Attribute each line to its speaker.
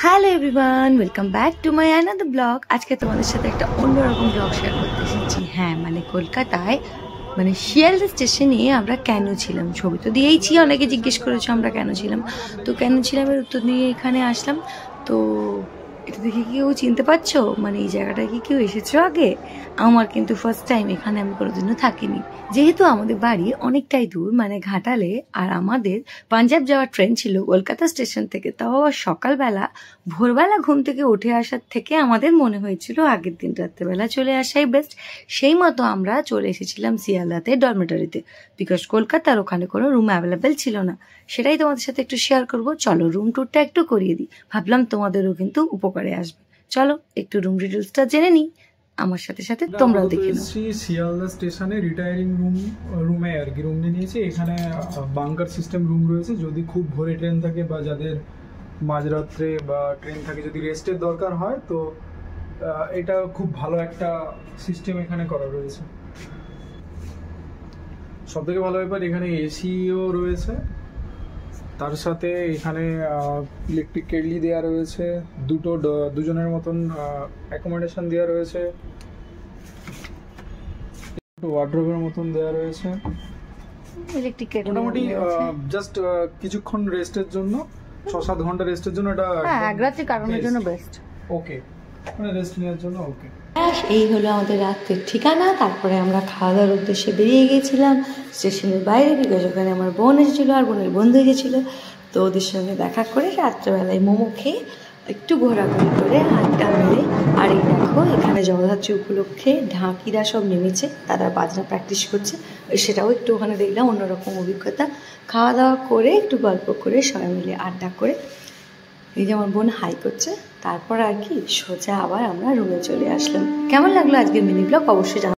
Speaker 1: Hello everyone, welcome back to my another blog. আজকে তোমাদের সাথে একটা অন্যরকম ব্লগ শেয়ার করতে এসেছি। হ্যাঁ, মানে কলকাতায় শিয়ালদা স্টেশনে আমরা কেন ছিলাম, ছবি তো দিয়েইছি, অনেকে জিজ্ঞেস করেছো আমরা কেন ছিলাম। তো কেন ছিলাম এর উত্তর নিয়ে এখানে আসলাম। তো এটা দেখে কি কেউ চিনতে পারছো? এই জায়গাটায় কি কেউ এসেছো আগে? আমার কিন্তু ফার্স্ট টাইম, এখানে আমি কোনোদিনও থাকিনি। যেহেতু আমাদের বাড়ি অনেকটাই দূর, ঘাটালে, আর আমাদের পাঞ্জাব যাওয়ার ট্রেন ছিল কলকাতা স্টেশন থেকে, তাও আবার সকালবেলা, ভোরবেলা ঘুম থেকে উঠে আসার থেকে আমাদের মনে হয়েছিল আগের দিন রাত্রেবেলা চলে আসাই বেস্ট। সেই মতো আমরা চলে এসেছিলাম শিয়ালদাতে ডরমেটরিতে, বিকজ কলকাতার ওখানে কোনো রুম অ্যাভেলেবেল ছিল না। সেটাই তোমাদের সাথে একটু শেয়ার করব। চলো রুম ট্যুরটা একটু করিয়ে দিই, ভাবলাম তোমাদেরও কিন্তু উপকারে আসবে। চলো একটু রুম ডিটেলসটা জেনে নিই, আমার সাথে সাথে তোমরাও দেখে নাও।
Speaker 2: শিয়ালদা স্টেশনে রিটায়ারিং রুমে আর কি রুম নিয়েছি। এখানে বাংকার সিস্টেম রুম রয়েছে, যদি খুব ভোরে ট্রেন থাকে বা যাদের মাঝরাত্রে বা ট্রেন থাকে, যদি রেস্টের দরকার হয়, তো এটা খুব ভালো একটা সিস্টেম এখানে করা রয়েছে। সব থেকে ভালো ব্যাপার, এখানে এসিও রয়েছে, তার সাথে এখানে ইলেকট্রিক কেটলি দেওয়া রয়েছে, দুজনের মতন অ্যাকোমোডেশন দেওয়া রয়েছে, ওয়ার্ড্রোবের মতন দেওয়া রয়েছে। মোটামুটি জাস্ট কিছুক্ষণ রেস্টের জন্য, 6-7 ঘন্টা রেস্টের জন্য এটা
Speaker 1: এক রাত্রি কাটানোর জন্য বেস্ট।
Speaker 2: ওকে, রেস্ট নেওয়ার জন্য ওকে।
Speaker 1: এই হলো আমাদের রাত্রের ঠিকানা। তারপরে আমরা খাওয়া দাওয়ার উদ্দেশ্যে বেরিয়ে গিয়েছিলাম স্টেশনের বাইরে, বিকজ ওখানে আমার বোন এসেছিলো আর বোনের বন্ধু এসেছিলো। তো ওদের সঙ্গে দেখা করে রাত্রেবেলায় মোমো খেয়ে একটু ঘোরাঘুরি করে আড্ডা মেরে, আর এই দেখো এখানে জগদ্ধাত্রী উপলক্ষে ঢাকিরা সব নেমেছে, তারা বাজনা প্র্যাকটিস করছে, সেটাও একটু ওখানে দেখলাম, অন্যরকম অভিজ্ঞতা। খাওয়া দাওয়া করে একটু গল্প করে সবাই মিলে আড্ডা করে, এই যে আমার বোন হাই করছে, তারপর আর কি সোজা আবার আমরা রুমে চলে আসলাম। কেমন লাগলো আজকের মিনি ব্লগ অবশ্যই